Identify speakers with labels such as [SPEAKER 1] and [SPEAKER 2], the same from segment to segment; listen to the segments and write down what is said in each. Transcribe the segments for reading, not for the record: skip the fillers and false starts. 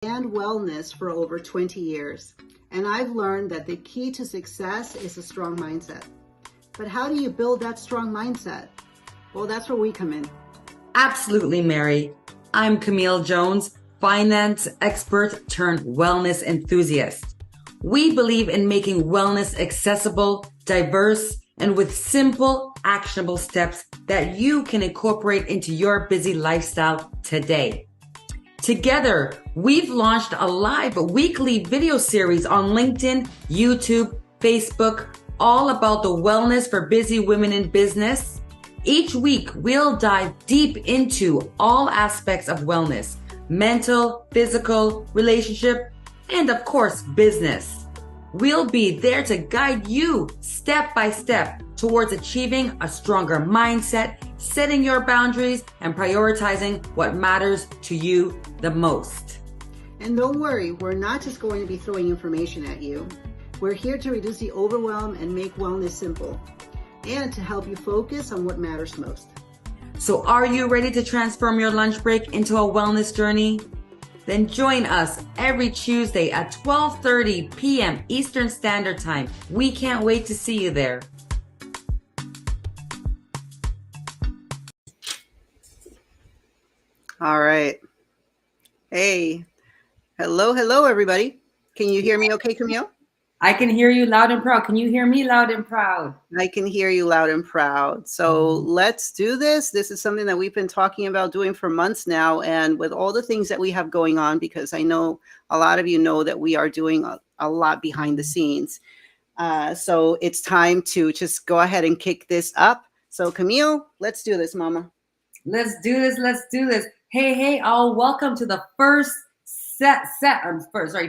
[SPEAKER 1] and wellness for over 20 years, and I've learned that the key to success is a strong mindset. But how do you build that strong mindset? Well, that's where we come in.
[SPEAKER 2] Absolutely, Mary. I'm Camille Jones, finance expert turned wellness enthusiast. We believe in making wellness accessible, diverse, and with simple, actionable steps that you can incorporate into your busy lifestyle today. Together, we've launched a live weekly video series on LinkedIn, YouTube, Facebook, all about the wellness for busy women in business. Each week, we'll dive deep into all aspects of wellness, mental, physical, relationship, and of course, business. We'll be there to guide you step by step towards achieving a stronger mindset, setting your boundaries, and prioritizing what matters to you the most.
[SPEAKER 1] And don't worry, we're not just going to be throwing information at you. We're here to reduce the overwhelm and make wellness simple, and to help you focus on what matters most.
[SPEAKER 2] So are you ready to transform your lunch break into a wellness journey? Then join us every Tuesday at 12:30 p.m. Eastern Standard Time. We can't wait to see you there.
[SPEAKER 1] All right. Hey. Hello, everybody. Can you hear me okay, Camille?
[SPEAKER 2] I can hear you loud and proud. Can you hear me loud and proud?
[SPEAKER 1] I can hear you loud and proud. So let's do this. This is something that we've been talking about doing for months now. And with all the things that we have going on, because I know a lot of you know that we are doing a lot behind the scenes. So it's time to just go ahead and kick this up. So Camille, let's do this, mama.
[SPEAKER 2] Let's do this. Let's do this. Hey, all welcome to the first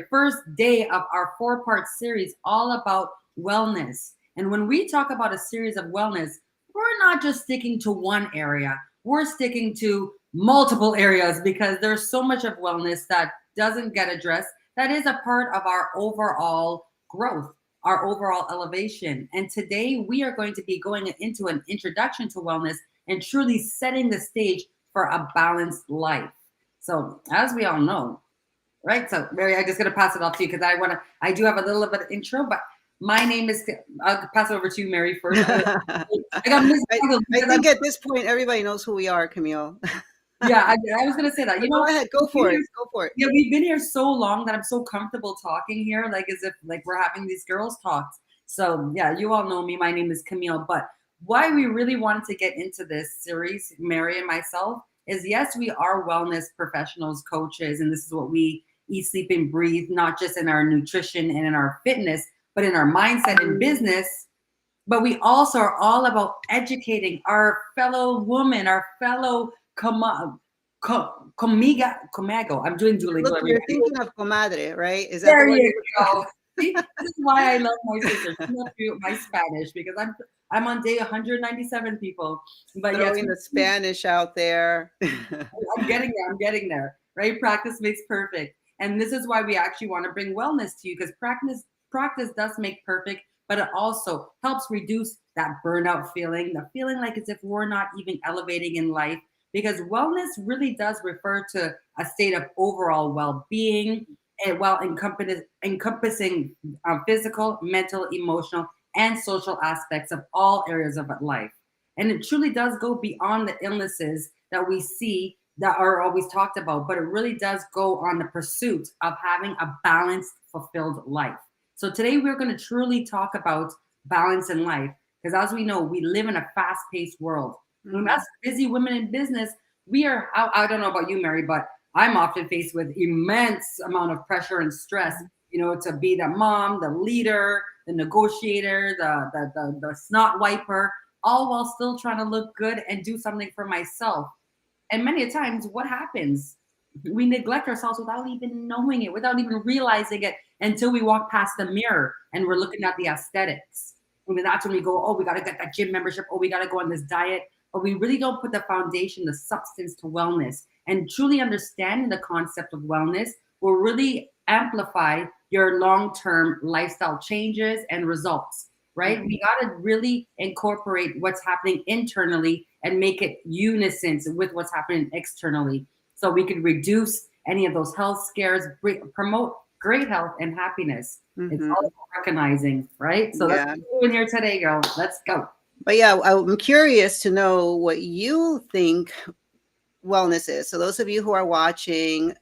[SPEAKER 2] first day of our 4-part series all about wellness. And when we talk about a series of wellness, we're not just sticking to one area. We're sticking to multiple areas because there's so much of wellness that doesn't get addressed. That is a part of our overall growth, our overall elevation. And today we are going to be going into an introduction to wellness and truly setting the stage for a balanced life. So as we all know, right? So Mary, I'm just going to pass it off to you because I do have a little bit of intro, but my name is, I'll pass it over to you, Mary, first. I
[SPEAKER 1] think at this point, everybody knows who we are, Camille.
[SPEAKER 2] Yeah, I was going to say that.
[SPEAKER 1] Go ahead, go for it.
[SPEAKER 2] Yeah, we've been here so long that I'm so comfortable talking here, like as if like we're having these girls' talks. So yeah, you all know me. My name is Camille, but why we really wanted to get into this series, Mary and myself, is yes, we are wellness professionals, coaches, and this is what we eat, sleep, and breathe, not just in our nutrition and in our fitness, but in our mindset and business. But we also are all about educating our fellow woman, our fellow comago. I'm doing Duolingo.
[SPEAKER 1] Look, you're thinking of comadre, right?
[SPEAKER 2] Is that there you go. See, this is why I love my sister. She loves my Spanish because I'm on day 197, people. But
[SPEAKER 1] throwing the Spanish out there.
[SPEAKER 2] I'm getting there. Right? Practice makes perfect. And this is why we actually want to bring wellness to you, because practice does make perfect, but it also helps reduce that burnout feeling, the feeling like as if we're not even elevating in life, because wellness really does refer to a state of overall well-being, and while encompassing physical, mental, emotional, and social aspects of all areas of life. And it truly does go beyond the illnesses that we see that are always talked about, but it really does go on the pursuit of having a balanced, fulfilled life. So today we're going to truly talk about balance in life, because as we know, we live in a fast-paced world. Mm-hmm. And us busy women in business, we are, I don't know about you, Mary, but I'm often faced with immense amount of pressure and stress, to be the mom, the leader, the negotiator, the snot wiper, all while still trying to look good and do something for myself. And many times what happens? We neglect ourselves without even knowing it, without even realizing it until we walk past the mirror and we're looking at the aesthetics. I mean, that's when we go, oh, we got to get that gym membership. Oh, we got to go on this diet. But we really don't put the foundation, the substance to wellness. And truly understanding the concept of wellness will really amplify your long-term lifestyle changes and results, right? Mm-hmm. We got to really incorporate what's happening internally and make it unison with what's happening externally. So we can reduce any of those health scares, promote great health and happiness. It's
[SPEAKER 1] Hmm.
[SPEAKER 2] all about recognizing, right? So that's
[SPEAKER 1] Yeah.
[SPEAKER 2] what we're doing here today, girl. Let's go.
[SPEAKER 1] But yeah, I'm curious to know what you think wellness is. So those of you who are watching,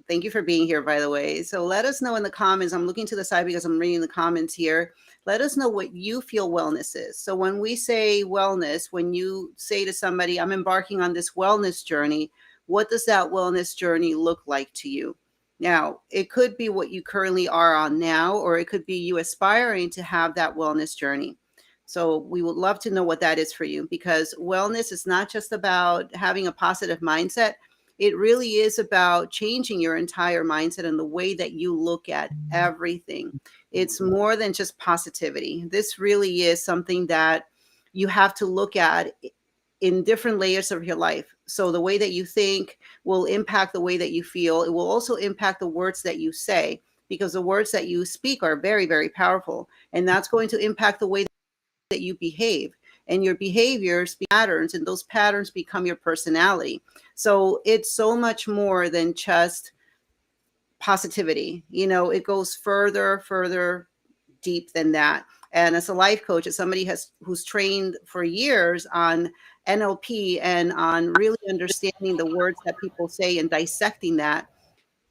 [SPEAKER 1] thank you for being here, by the way. So let us know in the comments. I'm looking to the side because I'm reading the comments here. Let us know what you feel wellness is. So when we say wellness, when you say to somebody, I'm embarking on this wellness journey, what does that wellness journey look like to you? Now, it could be what you currently are on now, or it could be you aspiring to have that wellness journey. So we would love to know what that is for you, because wellness is not just about having a positive mindset. It really is about changing your entire mindset and the way that you look at everything. It's more than just positivity. This really is something that you have to look at in different layers of your life. So the way that you think will impact the way that you feel. It will also impact the words that you say, because the words that you speak are very, very powerful. And that's going to impact the way that you behave, and your behaviors patterns, and those patterns become your personality. So it's so much more than just positivity. It goes further deep than that. And as a life coach, as somebody who's trained for years on NLP and on really understanding the words that people say and dissecting that,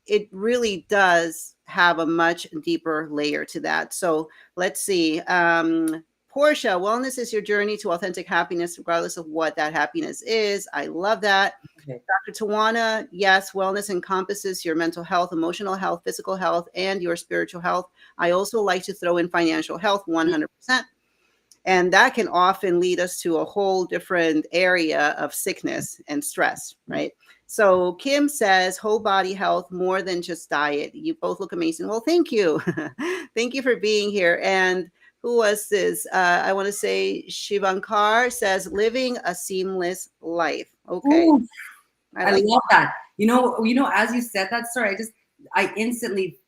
[SPEAKER 1] it really does have a much deeper layer to that. So let's see. Portia, wellness is your journey to authentic happiness, regardless of what that happiness is. I love that.
[SPEAKER 2] Okay.
[SPEAKER 1] Dr. Tawana, yes, wellness encompasses your mental health, emotional health, physical health, and your spiritual health. I also like to throw in financial health 100%. And that can often lead us to a whole different area of sickness and stress, right? So Kim says whole body health more than just diet. You both look amazing. Well, thank you. Thank you for being here. And who was this? I want to say Shivankar says living a seamless life. Okay.
[SPEAKER 2] Ooh,
[SPEAKER 1] I
[SPEAKER 2] I
[SPEAKER 1] like
[SPEAKER 2] love that. As you said that story, I instantly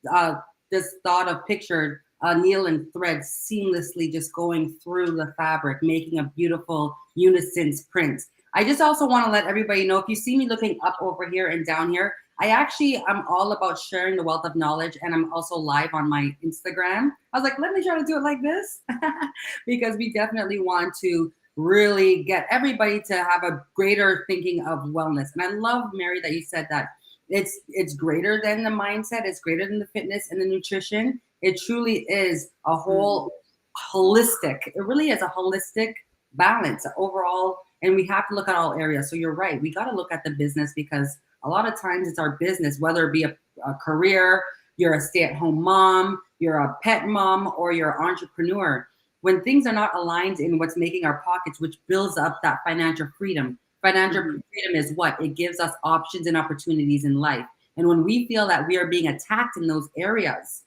[SPEAKER 2] just thought of pictured needle and thread seamlessly just going through the fabric, making a beautiful unison print. I just also want to let everybody know, if you see me looking up over here and down here, I'm all about sharing the wealth of knowledge, and I'm also live on my Instagram. I was like, let me try to do it like this because we definitely want to really get everybody to have a greater thinking of wellness. And I love, Mary, that you said that it's greater than the mindset, it's greater than the fitness and the nutrition. It truly is a whole holistic, it really is a holistic balance overall. And we have to look at all areas. So you're right, we got to look at the business, because a lot of times it's our business, whether it be a career, you're a stay-at-home mom, you're a pet mom, or you're an entrepreneur. When things are not aligned in what's making our pockets, which builds up that financial freedom. Financial freedom is what? It gives us options and opportunities in life. And when we feel that we are being attacked in those areas,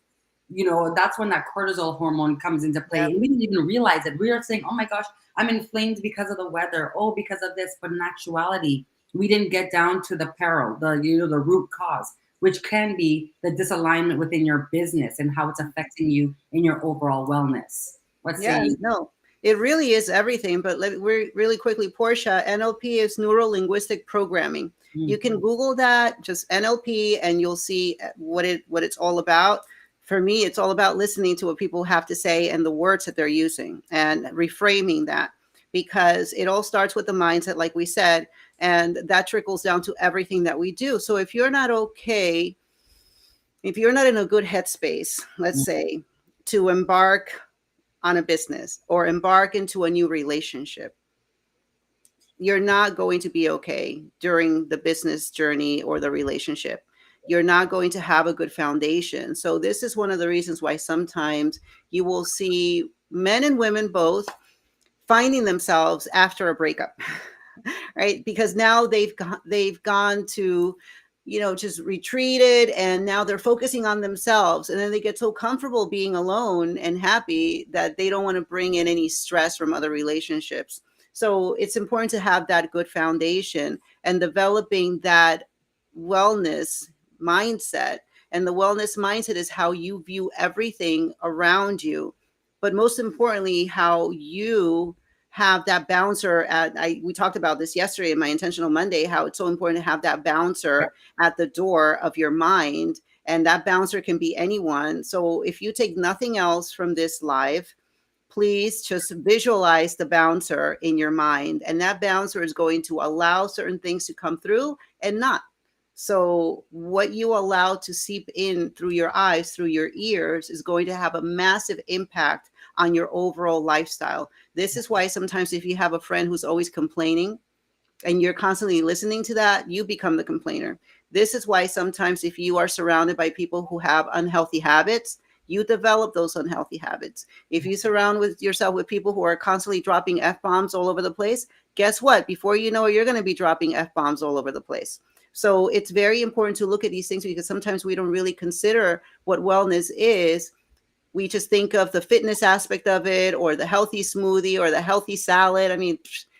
[SPEAKER 2] that's when that cortisol hormone comes into play.
[SPEAKER 1] Yep.
[SPEAKER 2] And we didn't even realize it. We are saying, oh my gosh, I'm inflamed because of the weather. Oh, because of this. But in actuality, we didn't get down to the peril, the root cause, which can be the disalignment within your business and how it's affecting you in your overall wellness. What say
[SPEAKER 1] Yeah,
[SPEAKER 2] you?
[SPEAKER 1] no, it really is everything. But we're really quickly, Portia, NLP is neuro linguistic programming. You can Google that, just NLP, and you'll see what it's all about. For me, it's all about listening to what people have to say and the words that they're using and reframing that, because it all starts with the mindset, like we said, and that trickles down to everything that we do. So if you're not okay, if you're not in a good headspace, let's say, to embark on a business or embark into a new relationship, you're not going to be okay during the business journey or the relationship. You're not going to have a good foundation. So, this is one of the reasons why sometimes you will see men and women both finding themselves after a breakup, right? Because now they've gone to, just retreated, and now they're focusing on themselves, and then they get so comfortable being alone and happy that they don't want to bring in any stress from other relationships. So it's important to have that good foundation and developing that wellness mindset. And the wellness mindset is how you view everything around you, but most importantly, how you have that bouncer we talked about this yesterday in my intentional Monday, how it's so important to have that bouncer at the door of your mind, and that bouncer can be anyone. So if you take nothing else from this live, please just visualize the bouncer in your mind, and that bouncer is going to allow certain things to come through and not. So what you allow to seep in through your eyes, through your ears, is going to have a massive impact on your overall lifestyle. This is why sometimes if you have a friend who's always complaining and you're constantly listening to that, you become the complainer. This is why sometimes if you are surrounded by people who have unhealthy habits, you develop those unhealthy habits. If you surround with yourself with people who are constantly dropping F-bombs all over the place, guess what? Before you know it, you're going to be dropping F-bombs all over the place. So it's very important to look at these things, because sometimes we don't really consider what wellness is. We just think of the fitness aspect of it, or the healthy smoothie, or the healthy salad. I mean,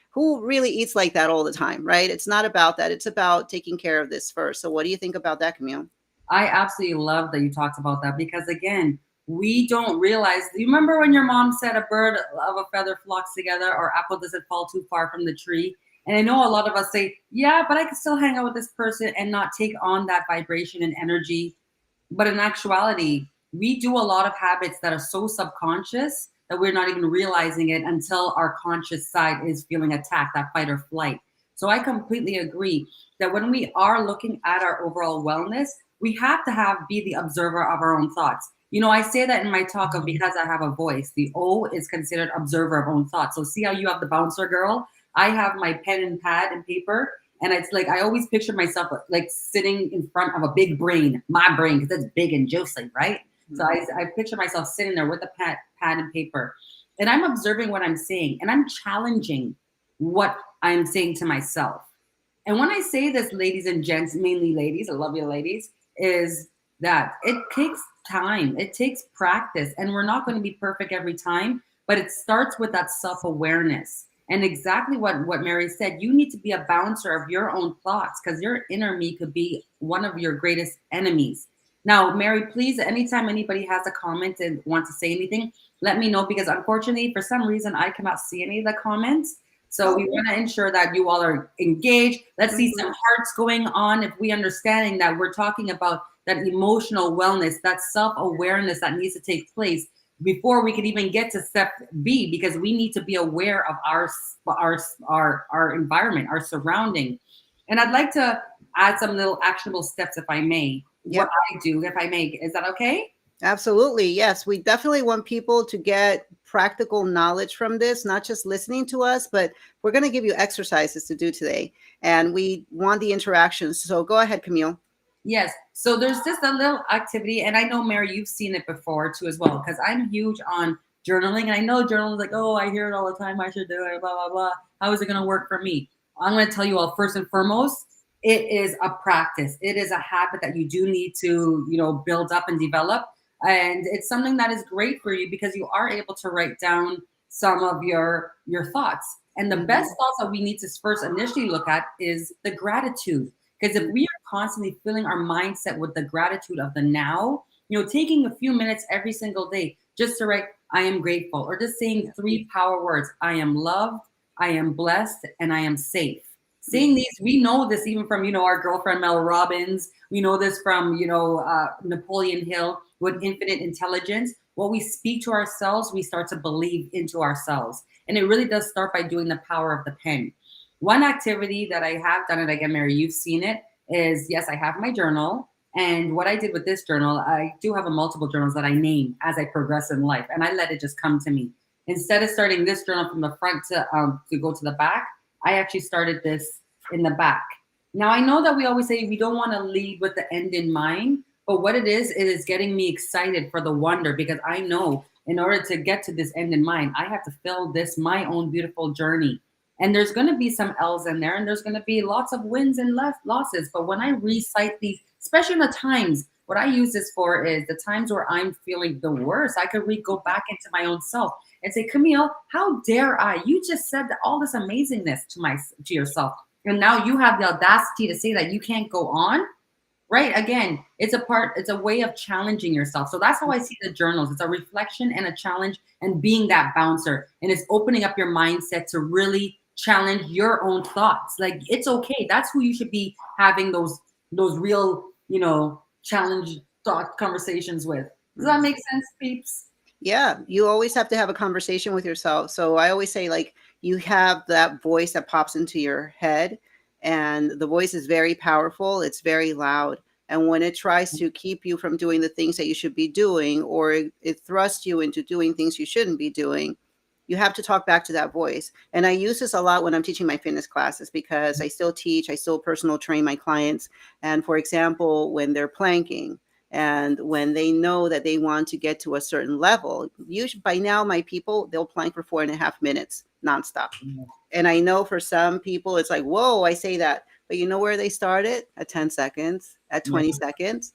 [SPEAKER 1] who really eats like that all the time, right? It's not about that. It's about taking care of this first. So what do you think about that, Camille?
[SPEAKER 2] I absolutely love that you talked about that, because again, we don't realize. You remember when your mom said a bird of a feather flocks together, or apple doesn't fall too far from the tree? And I know a lot of us say, yeah, but I can still hang out with this person and not take on that vibration and energy. But in actuality, we do a lot of habits that are so subconscious that we're not even realizing it until our conscious side is feeling attacked, that fight or flight. So I completely agree that when we are looking at our overall wellness, we have to be the observer of our own thoughts. You know, I say that in my talk of because I have a voice. The O is considered observer of own thoughts. So see how you have the bouncer girl? I have my pen and pad and paper, and it's like I always picture myself like sitting in front of a big brain, my brain, because it's big and juicy, right? Mm-hmm. So I picture myself sitting there with a pad and paper, and I'm observing what I'm saying, and I'm challenging what I'm saying to myself. And when I say this, ladies and gents, mainly ladies, I love you ladies, is that it takes time, it takes practice, and we're not going to be perfect every time, but it starts with that self-awareness. And exactly what Mary said, you need to be a bouncer of your own thoughts, because your inner me could be one of your greatest enemies. Now, Mary, please, anytime anybody has a comment and wants to say anything, let me know, because unfortunately, for some reason, I cannot see any of the comments. So we want to ensure that you all are engaged. Let's see some hearts going on, if we understanding that we're talking about that emotional wellness, that self-awareness that needs to take place before we can even get to step B, because we need to be aware of our environment, our surrounding. And I'd like to add some little actionable steps, if I may. Yep. What I do, if I may, is that okay?
[SPEAKER 1] Absolutely. Yes. We definitely want people to get practical knowledge from this, not just listening to us, but we're going to give you exercises to do today. And we want the interactions. So go ahead, Camille.
[SPEAKER 2] Yes. So there's just a little activity. And I know, Mary, you've seen it before too, as well, because I'm huge on journaling. And I know journaling is like, oh, I hear it all the time, I should do it, blah, blah, blah. How is it going to work for me? I'm going to tell you all, first and foremost, it is a practice. It is a habit that you do need to, build up and develop. And it's something that is great for you, because you are able to write down some of your thoughts. And the best thoughts that we need to first initially look at is the gratitude. Because if we are constantly filling our mindset with the gratitude of the now, taking a few minutes every single day just to write, I am grateful, or just saying 3 power words: I am loved, I am blessed, and I am safe. Saying these, we know this even from, our girlfriend Mel Robbins. We know this from, Napoleon Hill with infinite intelligence. What we speak to ourselves, we start to believe into ourselves. And it really does start by doing the power of the pen. One activity that I have done, and again, Mary, you've seen it, is yes, I have my journal. And what I did with this journal, I do have multiple journals that I name as I progress in life, and I let it just come to me. Instead of starting this journal from the front to go to the back, I actually started this in the back. Now, I know that we always say we don't want to lead with the end in mind, but what it is getting me excited for the wonder, because I know in order to get to this end in mind, I have to fill this my own beautiful journey. And there's going to be some L's in there, and there's going to be lots of wins and losses. But when I recite these, especially in the times, what I use this for is the times where I'm feeling the worst. I could go back into my own self and say, Camille, how dare I? You just said that all this amazingness to yourself. And now you have the audacity to say that you can't go on. Right. Again, it's a way of challenging yourself. So that's how I see the journals. It's a reflection and a challenge and being that bouncer. And it's opening up your mindset to really challenge your own thoughts. Like it's okay. That's who you should be having those real, challenge thought conversations with. Does that make sense, peeps?
[SPEAKER 1] Yeah, you always have to have a conversation with yourself. So I always say, like, you have that voice that pops into your head, and the voice is very powerful, it's very loud. And when it tries to keep you from doing the things that you should be doing, or it thrusts you into doing things you shouldn't be doing, you have to talk back to that voice. And I use this a lot when I'm teaching my fitness classes because I still teach, I still personal train my clients. And for example, when they're planking, and when they know that they want to get to a certain level, usually by now, my people, they'll plank for 4.5 minutes nonstop. And I know for some people, it's like, whoa, I say that. But you know where they started? At 10 seconds, at
[SPEAKER 2] Yeah.
[SPEAKER 1] 20 seconds.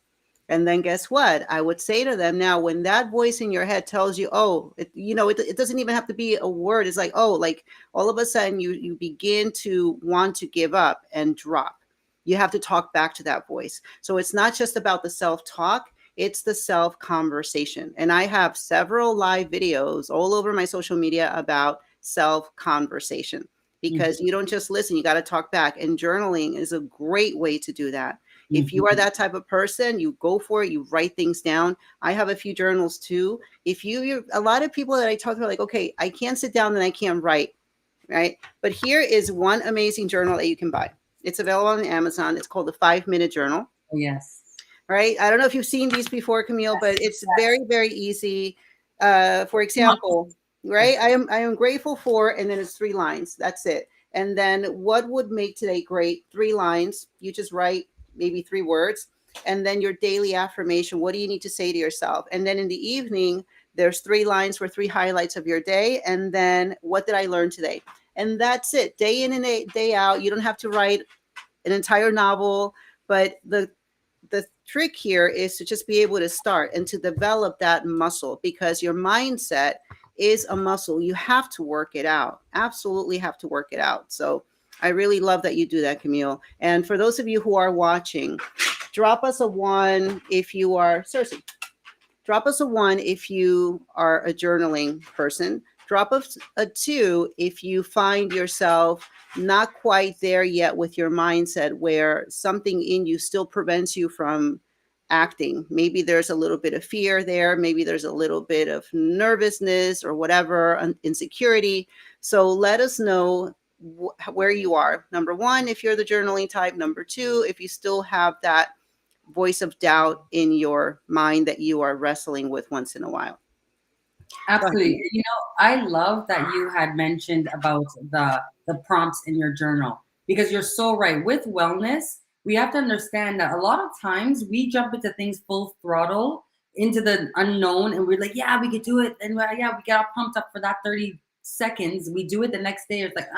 [SPEAKER 1] And then guess what? I would say to them, now, when that voice in your head tells you, oh, it doesn't even have to be a word. It's like, oh, like all of a sudden you begin to want to give up and drop. You have to talk back to that voice. So it's not just about the self-talk, it's the self-conversation. And I have several live videos all over my social media about self-conversation, because you don't just listen, you got to talk back. And journaling is a great way to do that. If you are that type of person, you go for it, you write things down. I have a few journals too. If you a lot of people that I talk to are like, okay, I can't sit down and I can't write, right? But here is one amazing journal that you can buy. It's available on Amazon. It's called the 5 Minute Journal.
[SPEAKER 2] Oh, yes.
[SPEAKER 1] Right? I don't know if you've seen these before, Camille, but it's very, very easy. For example, right? I am grateful for, and then it's 3 lines. That's it. And then what would make today great? 3 lines. You just write maybe 3 words. And then your daily affirmation. What do you need to say to yourself? And then in the evening, there's 3 lines for 3 highlights of your day. And then what did I learn today? And that's it. Day in and day out. You don't have to write an entire novel, but the trick here is to just be able to start and to develop that muscle, because your mindset is a muscle. You have to work it out. Absolutely have to work it out. So I really love that you do that, Camille. And for those of you who are watching, drop us a 1 if you are, Cersei, drop us a 1 if you are a journaling person. Drop us a 2 if you find yourself not quite there yet with your mindset, where something in you still prevents you from acting. Maybe there's a little bit of fear there. Maybe there's a little bit of nervousness or whatever, insecurity. So let us know where you are. Number 1, if you're the journaling type. Number 2, if you still have that voice of doubt in your mind that you are wrestling with once in a while.
[SPEAKER 2] Absolutely. I love that you had mentioned about the prompts in your journal, because you're so right. With wellness, we have to understand that a lot of times we jump into things full throttle, into the unknown, and we're like, yeah, we could do it. And yeah, we get all pumped up for that 30 seconds. We do it the next day. It's like,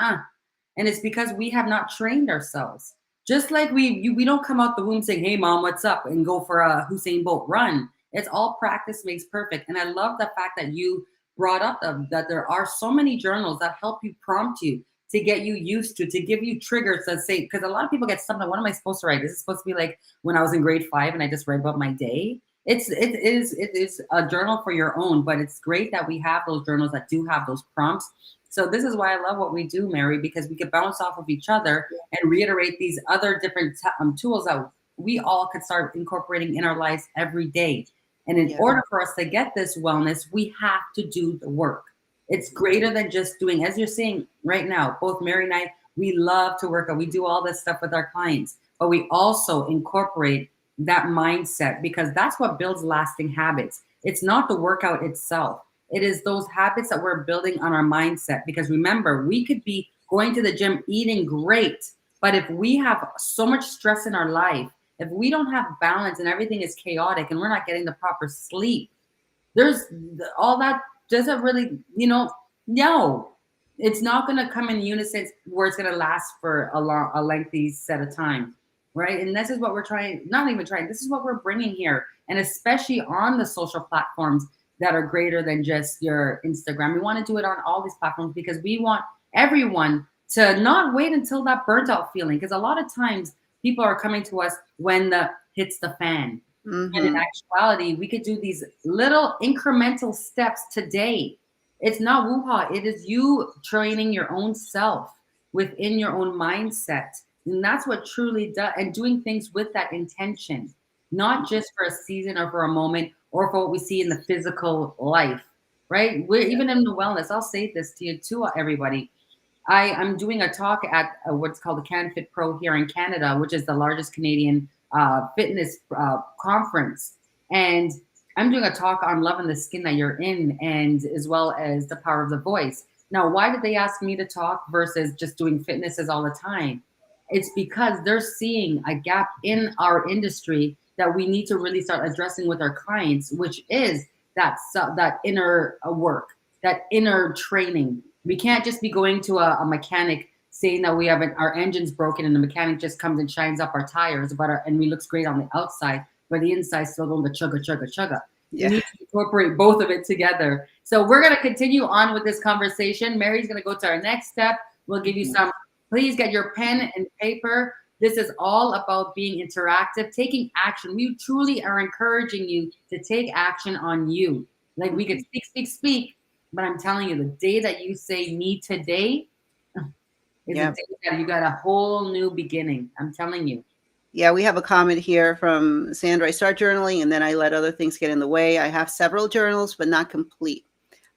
[SPEAKER 2] and it's because we have not trained ourselves. Just like we don't come out the womb saying, hey, mom, what's up? And go for a Hussein Bolt run. It's all practice makes perfect. And I love the fact that you brought up that there are so many journals that help you, prompt you, to get you used to give you triggers that say, because a lot of people get stuck like, what am I supposed to write? Is it supposed to be like when I was in grade 5 and I just read about my day? It is a journal for your own, but it's great that we have those journals that do have those prompts. So this is why I love what we do, Mary, because we could bounce off of each other and reiterate these other different tools that we all could start incorporating in our lives every day. And in order for us to get this wellness, we have to do the work. It's greater than just doing, as you're saying right now, both Mary and I, we love to work out. We do all this stuff with our clients, but we also incorporate that mindset, because that's what builds lasting habits. It's not the workout itself. It is those habits that we're building on our mindset. Because remember, we could be going to the gym, eating great, but if we have so much stress in our life, if we don't have balance and everything is chaotic and we're not getting the proper sleep, there's all that doesn't really, no, it's not going to come in unison where it's going to last for a lengthy set of time. Right. And this is what we're trying, not even trying, this is what we're bringing here. And especially on the social platforms that are greater than just your Instagram. We want to do it on all these platforms because we want everyone to not wait until that burnt out feeling. Because a lot of times people are coming to us when hits the fan. And in
[SPEAKER 1] Mm-hmm.
[SPEAKER 2] actuality, we could do these little incremental steps today. It's not woo-ha. It is you training your own self within your own mindset. And that's what truly does, and doing things with that intention, not just for a season or for a moment or for what we see in the physical life, right? We're even in the wellness. I'll say this to you too, everybody. I'm doing a talk at what's called the CanFit Pro here in Canada, which is the largest Canadian fitness conference. And I'm doing a talk on loving the skin that you're in, and as well as the power of the voice. Now, why did they ask me to talk versus just doing fitnesses all the time? It's because they're seeing a gap in our industry that we need to really start addressing with our clients, which is that inner work, that inner training. We can't just be going to a mechanic saying that we have our engine's broken and the mechanic just comes and shines up our tires, and we looks great on the outside, but the inside still going to chugga, chugga, chugga. We
[SPEAKER 1] Yeah.
[SPEAKER 2] need to incorporate both of it together. So we're going to continue on with this conversation. Mary's going to go to our next step. We'll give you some, please get your pen and paper. This is all about being interactive, taking action. We truly are encouraging you to take action on you. Like we could speak, but I'm telling you, the day that you say me today is a
[SPEAKER 1] Yeah.
[SPEAKER 2] day that you got a whole new beginning. I'm telling you.
[SPEAKER 1] Yeah, we have a comment here from Sandra. I start journaling and then I let other things get in the way. I have several journals, but not complete.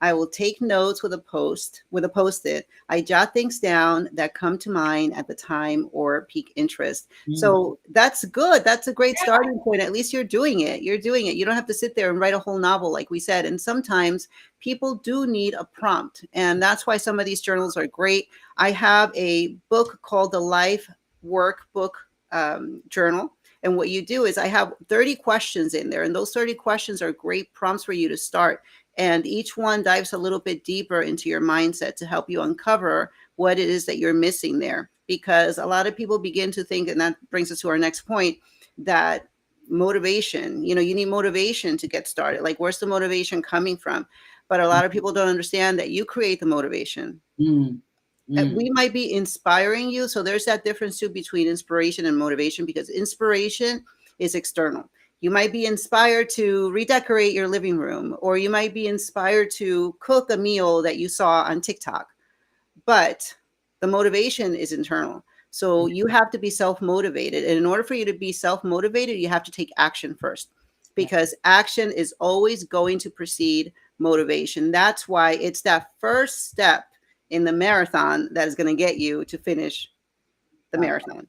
[SPEAKER 1] I will take notes with a post-it. I jot things down that come to mind at the time or pique interest. So that's good. That's a great starting point. At least you're doing it. You're doing it. You don't have to sit there and write a whole novel, like we said. And sometimes people do need a prompt. And that's why some of these journals are great. I have a book called the Life Workbook journal. And what you do is I have 30 questions in there. And those 30 questions are great prompts for you to start. And each one dives a little bit deeper into your mindset to help you uncover what it is that you're missing there. Because a lot of people begin to think, and that brings us to our next point, that motivation, you need motivation to get started. Like, where's the motivation coming from? But a lot of people don't understand that you create the motivation. We might be inspiring you. So there's that difference too between inspiration and motivation, because inspiration is external. You might be inspired to redecorate your living room, or you might be inspired to cook a meal that you saw on TikTok. But the motivation is internal. So you have to be self-motivated. And in order for you to be self-motivated, you have to take action first, because action is always going to precede motivation. That's why it's that first step in the marathon that is going to get you to finish the marathon.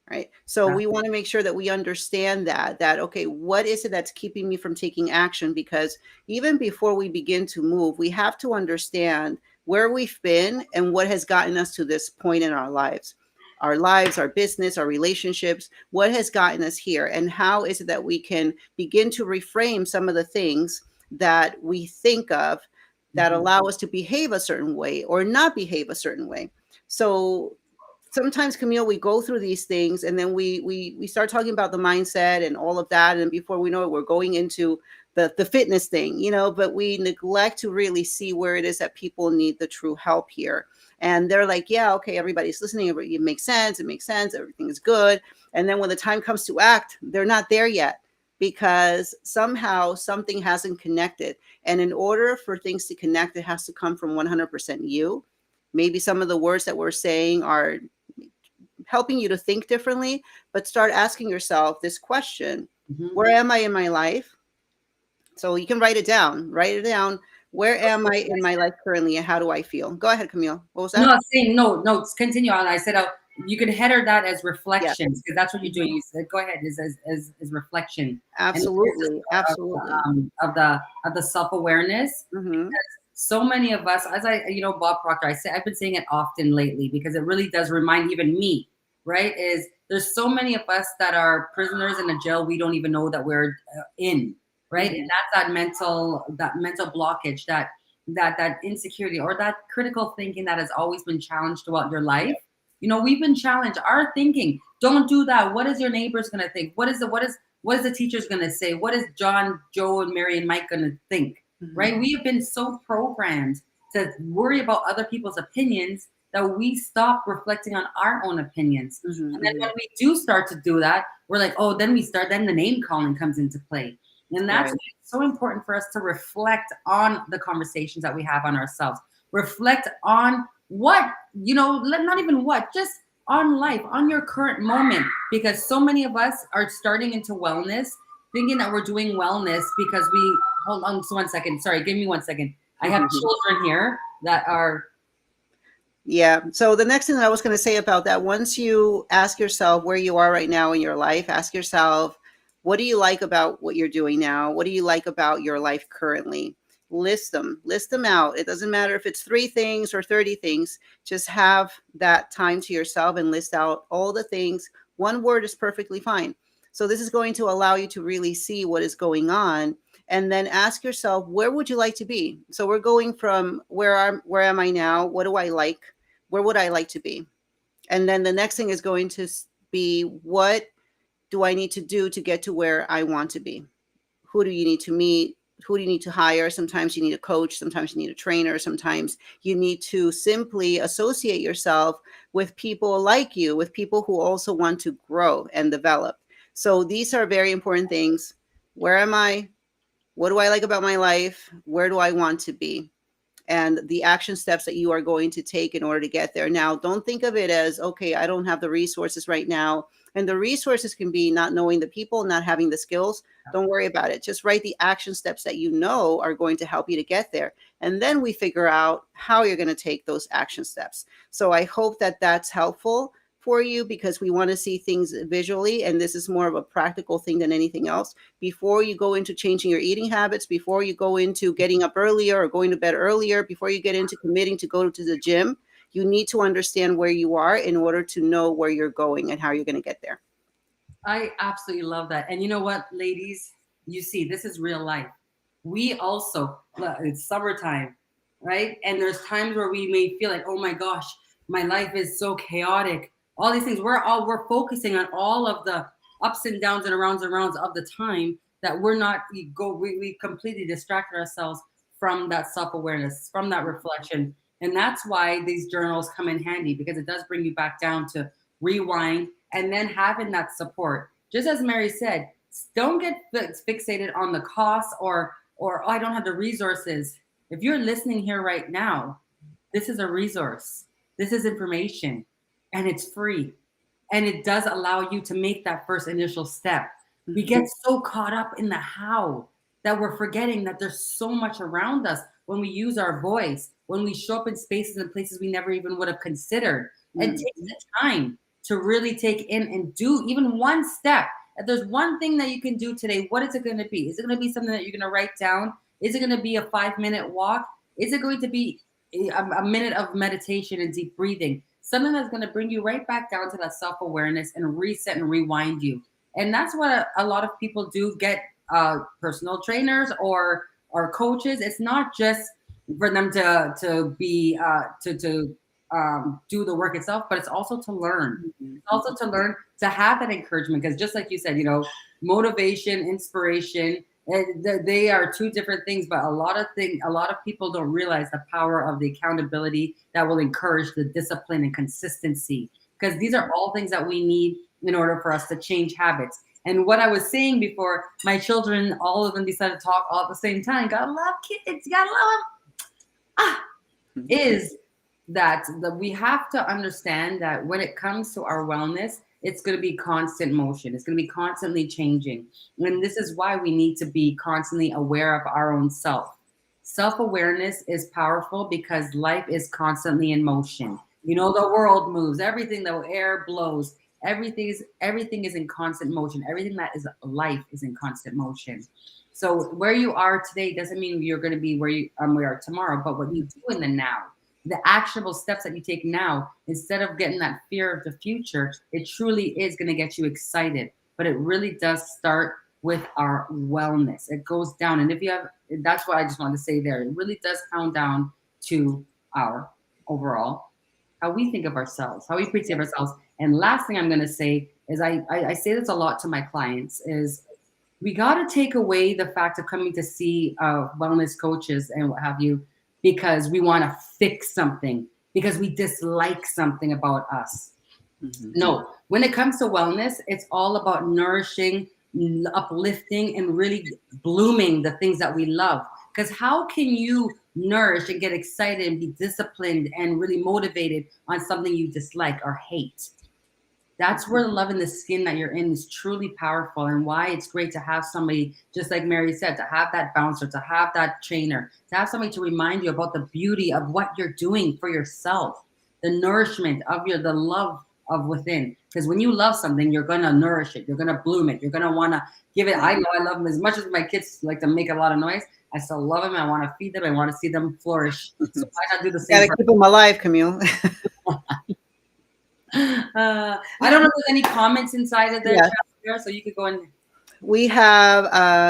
[SPEAKER 1] Right. So we want to make sure that we understand that, okay, what is it that's keeping me from taking action? Because even before we begin to move, we have to understand where we've been and what has gotten us to this point in our lives, our business, our relationships, what has gotten us here, and how is it that we can begin to reframe some of the things that we think of that allow us to behave a certain way or not behave a certain way. So sometimes, Camille, we go through these things and then we start talking about the mindset and all of that. And before we know it, we're going into the fitness thing, but we neglect to really see where it is that people need the true help here. And they're like, yeah, okay, everybody's listening. It makes sense. It makes sense. Everything is good. And then when the time comes to act, they're not there yet, because somehow something hasn't connected. And in order for things to connect, it has to come from 100% you. Maybe some of the words that we're saying are helping you to think differently, but start asking yourself this question: where am I in my life? So you can write it down. Where am I in my life currently, and how do I feel? Go ahead, Camille. What was that?
[SPEAKER 2] No, saying no. Continue on. I said you could header that as
[SPEAKER 1] Yeah.
[SPEAKER 2] reflections, because that's what you're doing. You said go ahead as reflection.
[SPEAKER 1] Absolutely. Absolutely.
[SPEAKER 2] Of the self awareness.
[SPEAKER 1] Mm-hmm.
[SPEAKER 2] So many of us, as Bob Proctor, I've been saying it often lately because it really does remind even me, right? Is there's so many of us that are prisoners in a jail we don't even know that we're in, right?
[SPEAKER 1] Mm-hmm.
[SPEAKER 2] And that's that mental blockage, that insecurity, or that critical thinking that has always been challenged throughout your life. We've been challenged. Our thinking, don't do that. What is your neighbor's gonna think? What is the teacher's gonna say? What is John, Joe, and Mary and Mike gonna think?
[SPEAKER 1] Mm-hmm.
[SPEAKER 2] Right? We have been so programmed to worry about other people's opinions that we stop reflecting on our own opinions.
[SPEAKER 1] Mhm,
[SPEAKER 2] And then
[SPEAKER 1] mhm.
[SPEAKER 2] when we do start to do that, we're like, oh, then the name calling comes into play. And that's
[SPEAKER 1] Right.
[SPEAKER 2] why it's so important for us to reflect on the conversations that we have on ourselves. Reflect on what, not even what, just on life, on your current moment. Because so many of us are starting into wellness, thinking that we're doing wellness because hold on just 1 second. Sorry, give me 1 second. I have children here that are.
[SPEAKER 1] Yeah. So the next thing that I was going to say about that, once you ask yourself where you are right now in your life, ask yourself, what do you like about what you're doing now? What do you like about your life currently? List them out. It doesn't matter if it's 3 things or 30 things. Just have that time to yourself and list out all the things. One word is perfectly fine. So this is going to allow you to really see what is going on, and then ask yourself, where would you like to be? So we're going from where am I now? What do I like? Where would I like to be? And then the next thing is going to be, what do I need to do to get to where I want to be? Who do you need to meet? Who do you need to hire? Sometimes you need a coach, sometimes you need a trainer, sometimes you need to simply associate yourself with people like you, with people who also want to grow and develop. So these are very important things. Where am I? What do I like about my life? Where do I want to be? And the action steps that you are going to take in order to get there. Now, don't think of it as, okay, I don't have the resources right now. And the resources can be not knowing the people, not having the skills. Don't worry about it. Just write the action steps that you know are going to help you to get there. And then we figure out how you're going to take those action steps. So I hope that that's helpful for you, because we want to see things visually. And this is more of a practical thing than anything else. Before you go into changing your eating habits, before you go into getting up earlier or going to bed earlier, before you get into committing to go to the gym, you need to understand where you are in order to know where you're going and how you're going to get there.
[SPEAKER 2] I absolutely love that. And you know what, ladies? You see, this is real life. We also, look, it's summertime, right? And there's times where we may feel like, oh my gosh, my life is so chaotic. All these things, we're focusing on all of the ups and downs and rounds of the time, that we're not we completely distracted ourselves from that self-awareness, from that reflection. And that's why these journals come in handy, because it does bring you back down to rewind, and then having that support. Just as Mary said, don't get fixated on the cost, or oh, I don't have the resources. If you're listening here right now, this is a resource. This is information, and it's free. And it does allow you to make that first initial step. We get so caught up in the how that we're forgetting that there's so much around us when we use our voice, when we show up in spaces and places we never even would have considered. And take the time to really take in and do even one step. If there's one thing that you can do today, what is it going to be? Is it going to be something that you're going to write down? Is it going to be a 5-minute walk? Is it going to be a minute of meditation and deep breathing? Something that's going to bring you right back down to that self-awareness and reset and rewind you. And that's what a lot of people do, get personal trainers or coaches. It's not just for them to be to do the work itself, but it's also to learn. It's also to learn to have that encouragement, because just like you said, motivation, inspiration, they are two different things. But a lot of people don't realize the power of the accountability that will encourage the discipline and consistency, because these are all things that we need in order for us to change habits. And what I was saying before, my children, all of them decided to talk all at the same time. Gotta love kids, gotta love them. Is that we have to understand that when it comes to our wellness, it's going to be constant motion. It's going to be constantly changing. And this is why we need to be constantly aware of our own self. Self-awareness is powerful because life is constantly in motion. The world moves, everything, the air blows, everything is in constant motion. Everything that is life is in constant motion. So where you are today doesn't mean you're going to be where we are tomorrow, but what you do in the now, the actionable steps that you take now, instead of getting that fear of the future, it truly is going to get you excited. But it really does start with our wellness. It goes down. And that's what I just wanted to say there. It really does come down to our overall, how we think of ourselves, how we perceive ourselves. And last thing I'm going to say is I say this a lot to my clients is, we got to take away the fact of coming to see wellness coaches and what have you, because we want to fix something. because we dislike something about us.
[SPEAKER 1] Mhm.
[SPEAKER 2] No, when it comes to wellness, it's all about nourishing, uplifting, and really blooming the things that we love. Because how can you nourish and get excited and be disciplined and really motivated on something you dislike or hate? That's where the love in the skin that you're in is truly powerful, and why it's great to have somebody, just like Mary said, to have that bouncer, to have that trainer, to have somebody to remind you about the beauty of what you're doing for yourself, the nourishment of the love of within. Because when you love something, you're gonna nourish it, you're gonna bloom it, you're gonna want to give it. I know I love them as much as my kids like to make a lot of noise. I still love them. I want to feed them. I want to see them flourish. So why not do the same
[SPEAKER 1] Gotta
[SPEAKER 2] for?
[SPEAKER 1] keep them alive, Camille.
[SPEAKER 2] I don't know if there's any comments inside of the
[SPEAKER 1] Yes.
[SPEAKER 2] chat there, so you could go and.
[SPEAKER 1] We have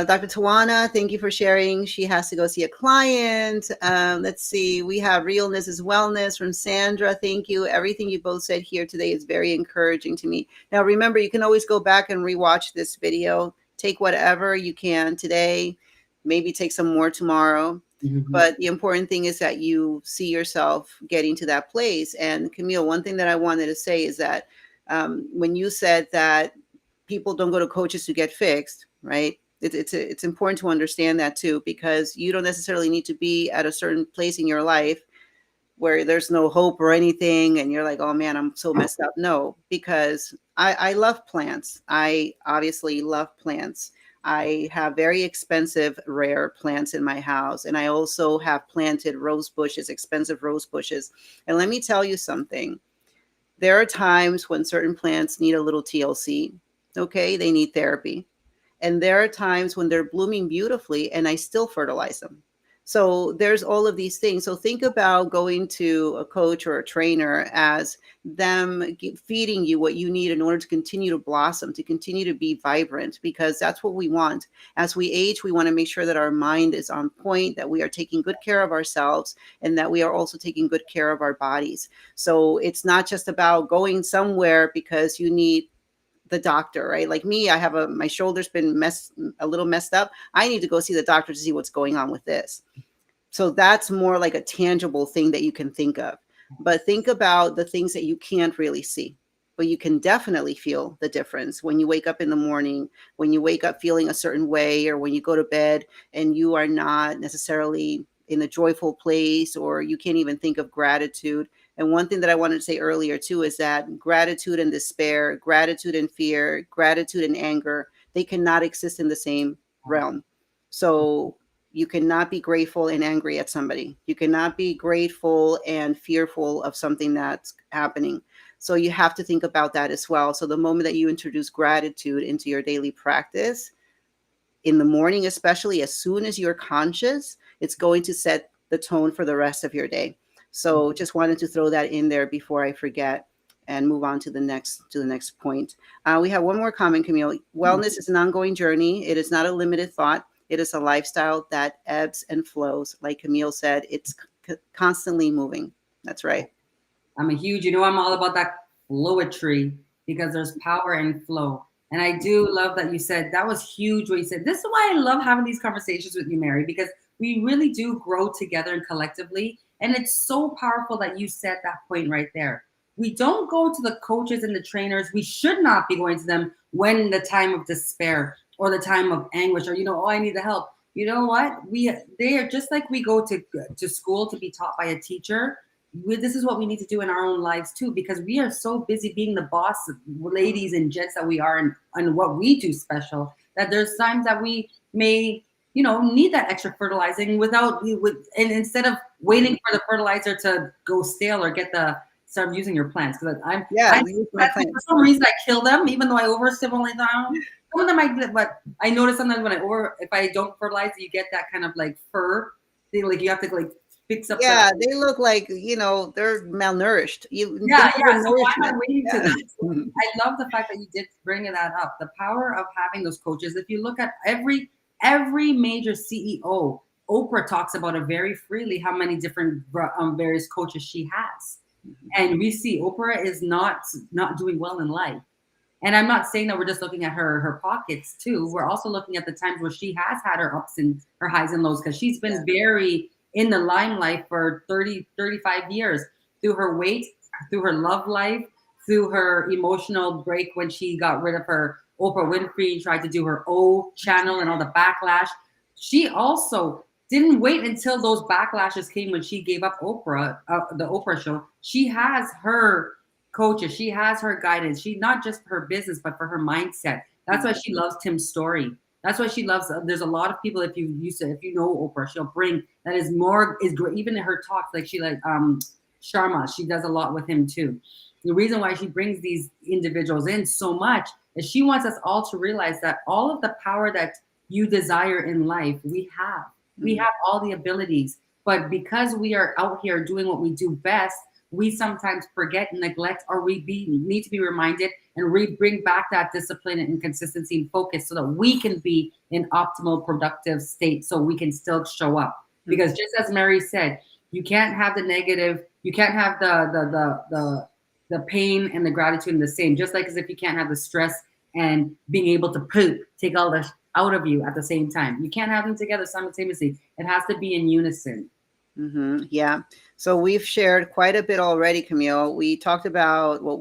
[SPEAKER 1] Dr. Tawana. Thank you for sharing. She has to go see a client. Let's see. We have Realness is Wellness from Sandra. Thank you. Everything you both said here today is very encouraging to me. Now, remember, you can always go back and rewatch this video. Take whatever you can today, maybe take some more tomorrow.
[SPEAKER 2] Mhm.
[SPEAKER 1] But the important thing is that you see yourself getting to that place. And Camille, one thing that I wanted to say is that when you said that people don't go to coaches to get fixed, right? It's important to understand that too, because you don't necessarily need to be at a certain place in your life where there's no hope or anything, and you're like, oh man, I'm so messed up. No, because I love plants. I obviously love plants. I have very expensive, rare plants in my house, and I also have planted rose bushes, expensive rose bushes. And let me tell you something. There are times when certain plants need a little TLC. Okay, they need therapy. And there are times when they're blooming beautifully and I still fertilize them. So there's all of these things. So think about going to a coach or a trainer as them feeding you what you need in order to continue to blossom, to continue to be vibrant, because that's what we want. As we age, we want to make sure that our mind is on point, that we are taking good care of ourselves, and that we are also taking good care of our bodies. So it's not just about going somewhere because you need the doctor, right? Like me, I have my shoulder's been a little messed up. I need to go see the doctor to see what's going on with this. So that's more like a tangible thing that you can think of. But think about the things that you can't really see. But you can definitely feel the difference when you wake up in the morning, when you wake up feeling a certain way, or when you go to bed and you are not necessarily in a joyful place, or you can't even think of gratitude. And one thing that I wanted to say earlier too is that gratitude and despair, gratitude and fear, gratitude and anger, they cannot exist in the same realm. So you cannot be grateful and angry at somebody. You cannot be grateful and fearful of something that's happening. So you have to think about that as well. So the moment that you introduce gratitude into your daily practice, in the morning, especially as soon as you're conscious, it's going to set the tone for the rest of your day. So just wanted to throw that in there before I forget and move on to the next point. We have one more comment, Camille. Wellness is an ongoing journey. It is not a limited thought. It is a lifestyle that ebbs and flows. Like Camille said, it's constantly moving. That's right.
[SPEAKER 2] I'm a huge, you know, I'm all about that flowetry because there's power in flow. And I do love that you said that was huge what you said. This is why I love having these conversations with you, Mary, because we really do grow together and collectively. And it's so powerful that you said that point right there. We don't go to the coaches and the trainers. We should not be going to them when the time of despair or the time of anguish or, oh, I need the help. You know what? They are just like we go to school to be taught by a teacher. This is what we need to do in our own lives too, because we are so busy being the boss ladies and gents that we are, and what we do special, that there's times that we may need that extra fertilizing and instead of waiting for the fertilizer to go stale or start using your plants, because
[SPEAKER 1] Yeah, we use my
[SPEAKER 2] for
[SPEAKER 1] plants.
[SPEAKER 2] some reason I kill them even though I overstimulate them. Some of them but I notice sometimes if I don't fertilize, you get that kind of like fur thing, like you have to like fix up the.
[SPEAKER 1] Yeah, they look like, they're malnourished. They
[SPEAKER 2] Yeah,
[SPEAKER 1] need
[SPEAKER 2] yeah. So why
[SPEAKER 1] nourishment.
[SPEAKER 2] not waiting to
[SPEAKER 1] Yeah.
[SPEAKER 2] that? So I love the fact that you did bring that up. The power of having those coaches. If you look at every major CEO, Oprah talks about it very freely. How many different various coaches she has, and we see Oprah is not doing well in life. And I'm not saying that we're just looking at her pockets too. We're also looking at the times where she has had her ups and her highs and lows, because she's been very in the limelight for 35 years. through her weight, through her love life, through her emotional break when she got rid of her Oprah Winfrey and tried to do her O channel and all the backlash. She also didn't wait until those backlashes came when she gave up Oprah, the Oprah show. She has her coaches, she has her guidance. She not just for her business, but for her mindset. That's why she loves Tim's story. That's why she loves. There's a lot of people. If you know Oprah, she'll bring that is more is great. Even in her talks, like Sharma, she does a lot with him too. The reason why she brings these individuals in so much is she wants us all to realize that all of the power that you desire in life, we have. We have all the abilities, but because we are out here doing what we do best, we sometimes forget and neglect, or need to be reminded and bring back that discipline and consistency and focus so that we can be in optimal productive state so we can still show up. Because just as Mary said, you can't have the negative, you can't have the pain and the gratitude in the same, just like as if you can't have the stress and being able to poop, take all the out of you at the same time. You can't have them together simultaneously. It has to be in unison.
[SPEAKER 1] Yeah. So we've shared quite a bit already, Camille. We talked about what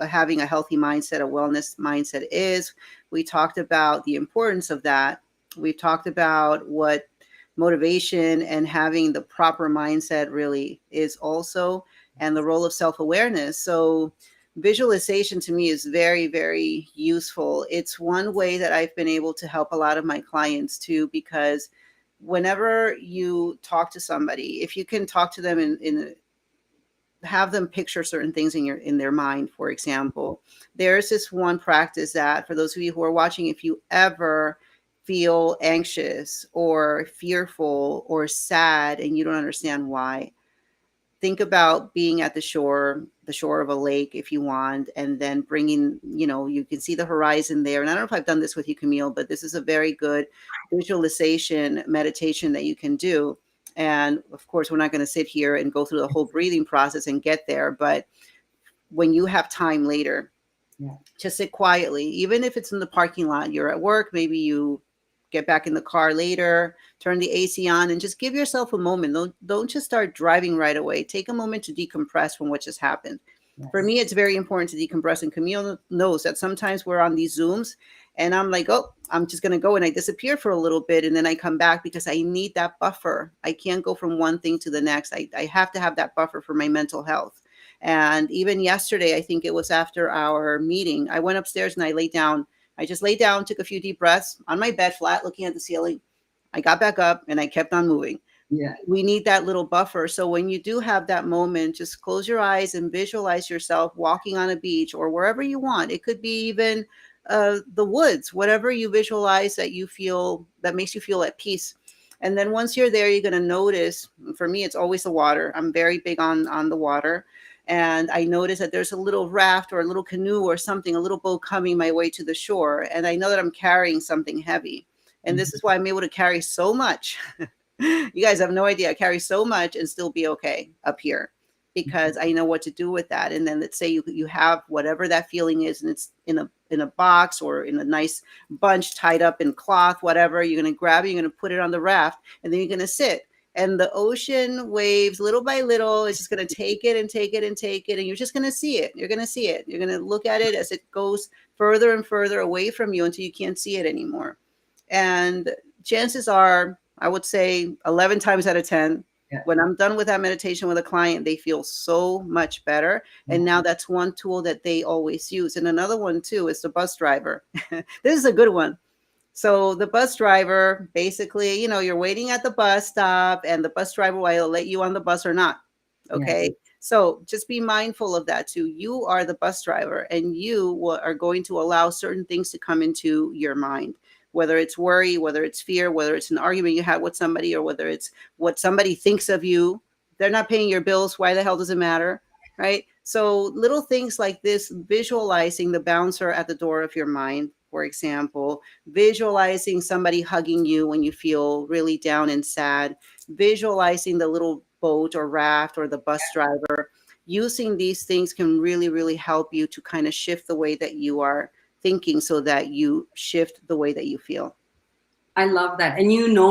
[SPEAKER 1] having a healthy mindset, a wellness mindset is. We talked about the importance of that. We've talked about what motivation and having the proper mindset really is also, and the role of self-awareness. So visualization to me is very, very useful. It's one way that I've been able to help a lot of my clients too, because whenever you talk to somebody, if you can talk to them in have them picture certain things in their mind, for example, there's this one practice that for those of you who are watching, if you ever feel anxious or fearful or sad and you don't understand why, think about being at the shore of a lake if you want, and then bringing, you can see the horizon there. And I don't know if I've done this with you, Camille, but this is a very good visualization meditation that you can do. And of course, we're not going to sit here and go through the whole breathing process and get there. But when you have time later, just sit quietly, even if it's in the parking lot, you're at work, maybe you get back in the car later, turn the AC on, and just give yourself a moment. Don't just start driving right away. Take a moment to decompress from what just happened. Yes. For me, it's very important to decompress. And Camille knows that sometimes we're on these Zooms and I'm like, oh, I'm just going to go, and I disappear for a little bit. And then I come back because I need that buffer. I can't go from one thing to the next. I have to have that buffer for my mental health. And even yesterday, I think it was after our meeting, I went upstairs and I laid down. I just laid down, took a few deep breaths on my bed, flat, looking at the ceiling. I got back up and I kept on moving.
[SPEAKER 2] Yeah.
[SPEAKER 1] We need that little buffer. So when you do have that moment, just close your eyes and visualize yourself walking on a beach or wherever you want. It could be even the woods, whatever you visualize that you feel, that makes you feel at peace. And then once you're there, you're going to notice, for me, it's always the water. I'm very big on the water. And I notice that there's a little raft or a little canoe or something, a little boat coming my way to the shore. And I know that I'm carrying something heavy. And this is why I'm able to carry so much. You guys have no idea. I carry so much and still be okay up here because I know what to do with that. And then let's say you have whatever that feeling is, and it's in a box or in a nice bunch tied up in cloth, whatever. You're going to grab it, you're going to put it on the raft, and then you're going to sit. And the ocean waves, little by little, is just going to take it and take it and take it. And you're just going to see it. You're going to see it. You're going to look at it as it goes further and further away from you until you can't see it anymore. And chances are, I would say 11 times out of 10, when I'm done with that meditation with a client, they feel so much better. And now that's one tool that they always use. And another one, too, is the bus driver. This is a good one. So the bus driver, basically, you're waiting at the bus stop and the bus driver will let you on the bus or not. Okay. Yeah. So just be mindful of that too. You are the bus driver and you are going to allow certain things to come into your mind, whether it's worry, whether it's fear, whether it's an argument you had with somebody, or whether it's what somebody thinks of you. They're not paying your bills. Why the hell does it matter? Right. So little things like this, visualizing the bouncer at the door of your mind, for example, visualizing somebody hugging you when you feel really down and sad, visualizing the little boat or raft or the bus driver, using these things can really, really help you to kind of shift the way that you are thinking so that you shift the way that you feel.
[SPEAKER 2] I love that. And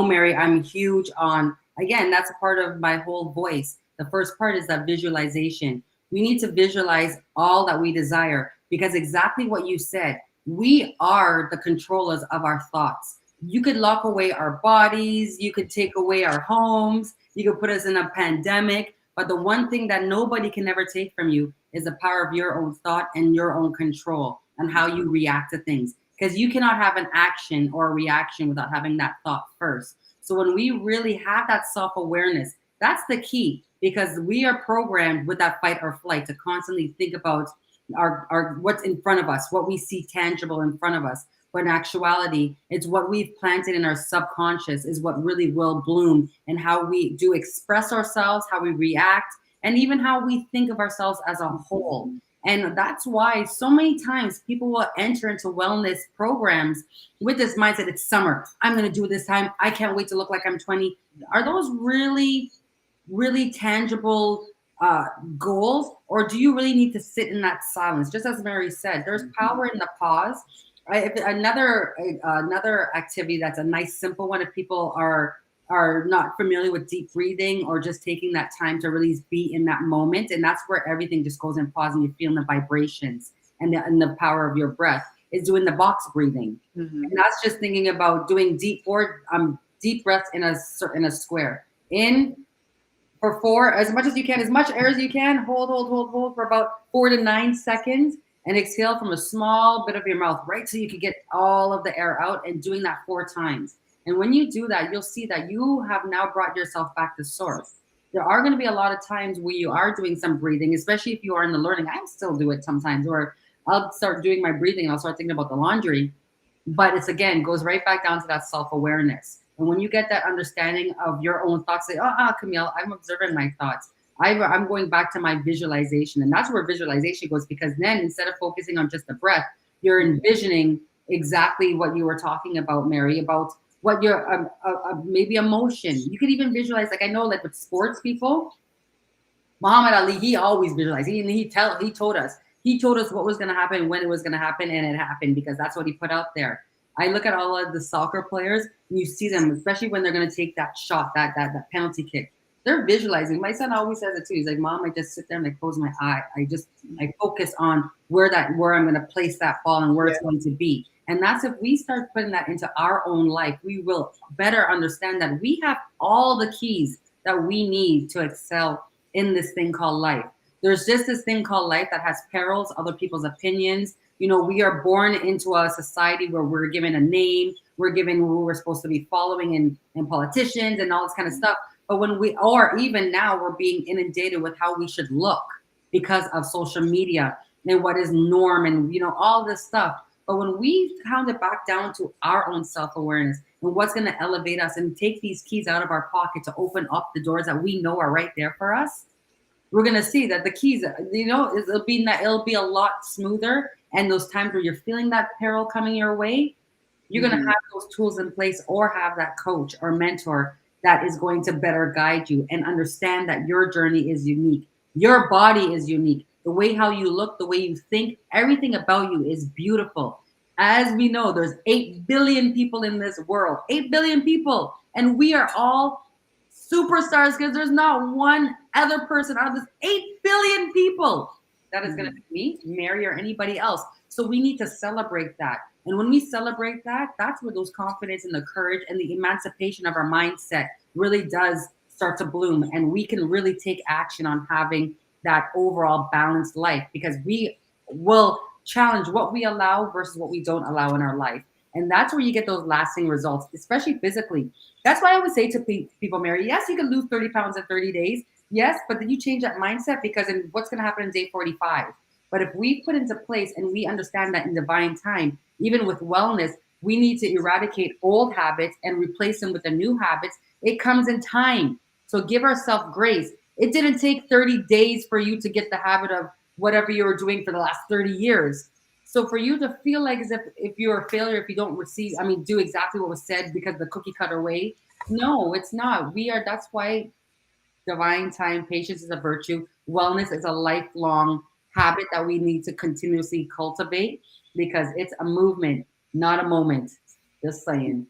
[SPEAKER 2] Mary, I'm huge on, again, that's a part of my whole voice. The first part is that visualization. We need to visualize all that we desire because exactly what you said, we are the controllers of our thoughts. You could lock away our bodies, you could take away our homes, you could put us in a pandemic. But the one thing that nobody can ever take from you is the power of your own thought and your own control and how you react to things. Because you cannot have an action or a reaction without having that thought first. So when we really have that self-awareness, that's the key because we are programmed with that fight or flight to constantly think about our what's in front of us, what we see tangible in front of us. But in actuality, it's what we've planted in our subconscious is what really will bloom and how we do express ourselves, how we react, and even how we think of ourselves as a whole. And that's why so many times people will enter into wellness programs with this mindset it's summer. I'm going to do it this time. I can't wait to look like I'm 20. Are those really, really tangible goals? Or do you really need to sit in that silence? Just as Mary said, there's power in the pause. Another activity that's a nice simple one if people are not familiar with deep breathing or just taking that time to really be in that moment, and that's where everything just goes in pause and you feel the vibrations and the power of your breath is doing the box breathing. And that's just thinking about doing deep breaths in a square. In for 4, as much as you can, as much air as you can, hold for about 4 to 9 seconds, and exhale from a small bit of your mouth, right? So you can get all of the air out, and doing that 4 times. And when you do that, you'll see that you have now brought yourself back to source. There are going to be a lot of times where you are doing some breathing, especially if you are in the learning. I still do it sometimes, or I'll start doing my breathing and I'll start thinking about the laundry. But it's again, goes right back down to that self-awareness. And when you get that understanding of your own thoughts, say, Camille, I'm observing my thoughts. I'm going back to my visualization. And that's where visualization goes, because then instead of focusing on just the breath, you're envisioning exactly what you were talking about, Mary, about what your maybe emotion. You could even visualize, like I know, like with sports people, Muhammad Ali, he always visualized. He told us. He told us what was going to happen, when it was going to happen, and it happened because that's what he put out there. I look at all of the soccer players, and you see them, especially when they're going to take that shot, that penalty kick. They're visualizing. My son always says it too. He's like, "Mom, I just sit there and I close my eye. I focus on where I'm going to place that ball and where it's going to be." And that's if we start putting that into our own life, we will better understand that we have all the keys that we need to excel in this thing called life. There's just this thing called life that has perils, other people's opinions. You know, we are born into a society where we're given a name, we're given who we're supposed to be following and politicians and all this kind of stuff. But or even now, we're being inundated with how we should look because of social media and what is norm and, you know, all this stuff. But when we count it back down to our own self-awareness and what's going to elevate us and take these keys out of our pocket to open up the doors that we know are right there for us, we're going to see that the keys, you know, it'll be a lot smoother. And those times where you're feeling that peril coming your way, you're going to have those tools in place or have that coach or mentor that is going to better guide you and understand that your journey is unique. Your body is unique. The way how you look, the way you think, everything about you is beautiful. As we know, there's 8 billion people in this world, 8 billion people. And we are all superstars because there's not one other person out of this 8 billion people that is going to be me, Mary, or anybody else. So we need to celebrate that. And when we celebrate that, that's where those confidence and the courage and the emancipation of our mindset really does start to bloom. And we can really take action on having that overall balanced life, because we will challenge what we allow versus what we don't allow in our life. And that's where you get those lasting results, especially physically. That's why I would say to people, Mary, yes, you can lose 30 pounds in 30 days. Yes, but then you change that mindset, because what's going to happen in day 45? But if we put into place and we understand that in divine time, even with wellness, we need to eradicate old habits and replace them with the new habits. It comes in time. So give ourselves grace. It didn't take 30 days for you to get the habit of whatever you were doing for the last 30 years. So for you to feel like as if you're a failure, if you don't do exactly what was said because the cookie cutter way. No, it's not. That's why divine time, patience is a virtue. Wellness is a lifelong habit that we need to continuously cultivate, because it's a movement, not a moment. Just saying.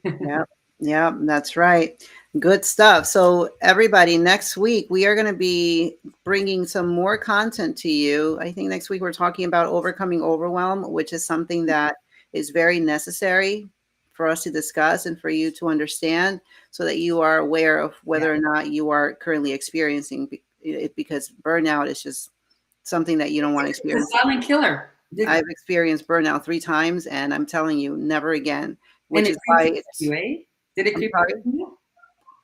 [SPEAKER 1] Yeah. Yeah, that's right. Good stuff. So, everybody, next week we are going to be bringing some more content to you. I think next week we're talking about overcoming overwhelm, which is something that is very necessary for us to discuss and for you to understand so that you are aware of
[SPEAKER 2] Yeah.
[SPEAKER 1] whether or not you are currently experiencing it, because burnout is just something that you don't want to
[SPEAKER 2] It's a
[SPEAKER 1] experience.
[SPEAKER 2] silent killer.
[SPEAKER 1] I've experienced burnout 3 times, and I'm telling you, never again,
[SPEAKER 2] And
[SPEAKER 1] which
[SPEAKER 2] it
[SPEAKER 1] is
[SPEAKER 2] creeps
[SPEAKER 1] why
[SPEAKER 2] up on
[SPEAKER 1] it's,
[SPEAKER 2] you, eh? Did it
[SPEAKER 1] I'm
[SPEAKER 2] creep up
[SPEAKER 1] sorry.
[SPEAKER 2] on you?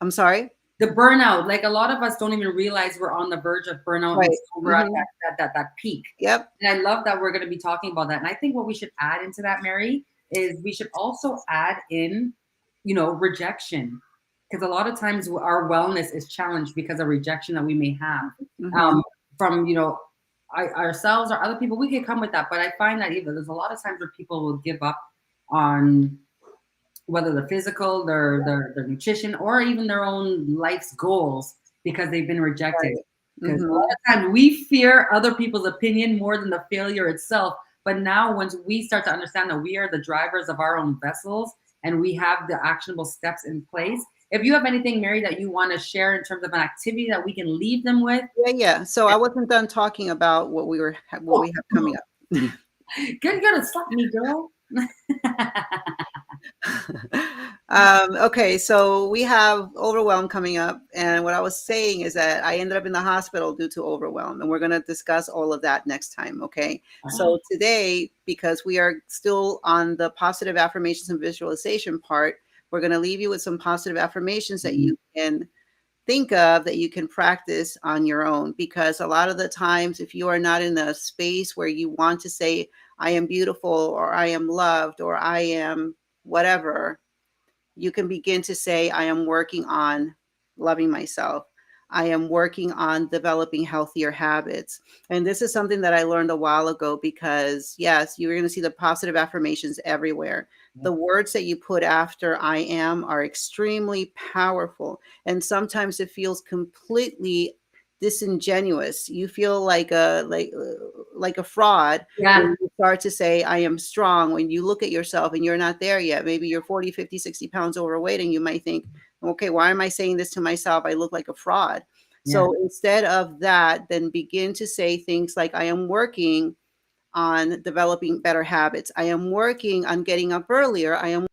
[SPEAKER 1] I'm sorry.
[SPEAKER 2] The burnout, like a lot of us don't even realize we're on the verge of burnout
[SPEAKER 1] Right.
[SPEAKER 2] until we're at
[SPEAKER 1] Mhm.
[SPEAKER 2] that peak.
[SPEAKER 1] Yep.
[SPEAKER 2] And I love that we're going to be talking about that. And I think what we should add into that, Mary, is we should also add in, rejection. Because a lot of times our wellness is challenged because of rejection that we may have
[SPEAKER 1] Mhm.
[SPEAKER 2] um, from, ourselves or other people. We could come with that. But I find that either there's a lot of times where people will give up on whether the physical, their nutrition, or even their own life's goals because they've been rejected.
[SPEAKER 1] Right.
[SPEAKER 2] Because a lot
[SPEAKER 1] Mhm.
[SPEAKER 2] of times we fear other people's opinion more than the failure itself. But now, once we start to understand that we are the drivers of our own vessels and we have the actionable steps in place, if you have anything, Mary, that you want to share in terms of an activity that we can leave them with,
[SPEAKER 1] Yeah, yeah. So I wasn't done talking about what
[SPEAKER 2] oh,
[SPEAKER 1] we have coming up.
[SPEAKER 2] you're gonna slap me, girl.
[SPEAKER 1] Okay, so we have overwhelm coming up, and what I was saying is that I ended up in the hospital due to overwhelm, and we're going to discuss all of that next time. Okay, so today, because we are still on the positive affirmations and visualization part, we're going to leave you with some positive affirmations that you can think of, that you can practice on your own. Because a lot of the times, if you are not in a space where you want to say, I am beautiful, or I am loved, or I am whatever, you can begin to say, I am working on loving myself. I am working on developing healthier habits. And this is something that I learned a while ago, because, yes, you're going to see the positive affirmations everywhere. The words that you put after I am are extremely powerful. And sometimes it feels completely disingenuous. You feel like a fraud
[SPEAKER 2] Yeah,
[SPEAKER 1] when you start to say I am strong. When you look at yourself and you're not there yet, maybe you're 40, 50, 60 pounds overweight, and you might think, okay, why am I saying this to myself? I look like a fraud.
[SPEAKER 2] yeah.
[SPEAKER 1] So instead of that, then begin to say things like, I am working on developing better habits. I am working on getting up earlier. I am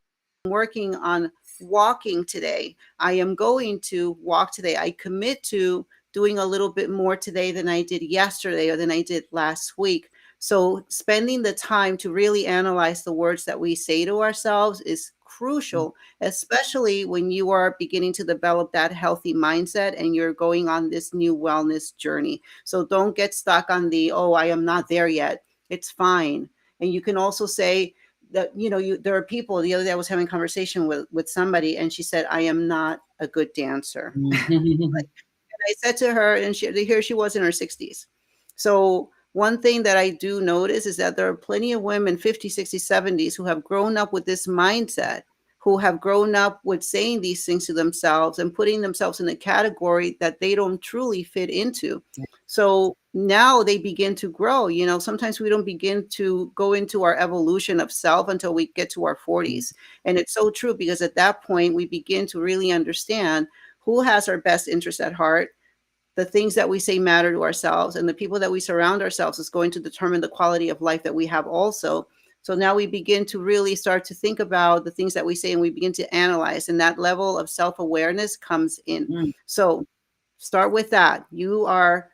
[SPEAKER 1] working on walking today. I am going to walk today. I commit to doing a little bit more today than I did yesterday or than I did last week. So, spending the time to really analyze the words that we say to ourselves is crucial, especially when you are beginning to develop that healthy mindset and you're going on this new wellness journey. So, don't get stuck on the, oh, I am not there yet. It's fine. And you can also say, that there are people. The other day I was having a conversation with somebody, and she said, I am not a good dancer. And I said to her, and here she was in her 60s. So one thing that I do notice is that there are plenty of women 50, 60, 70s who have grown up with this mindset, who have grown up with saying these things to themselves and putting themselves in a category that they don't truly fit into. So now they begin to grow. Sometimes we don't begin to go into our evolution of self until we get to our 40s. And it's so true, because at that point we begin to really understand who has our best interest at heart. The things that we say matter to ourselves, and the people that we surround ourselves is going to determine the quality of life that we have also. So now we begin to really start to think about the things that we say, and we begin to analyze, and that level of self-awareness comes in.
[SPEAKER 2] Mm.
[SPEAKER 1] So start with that. You are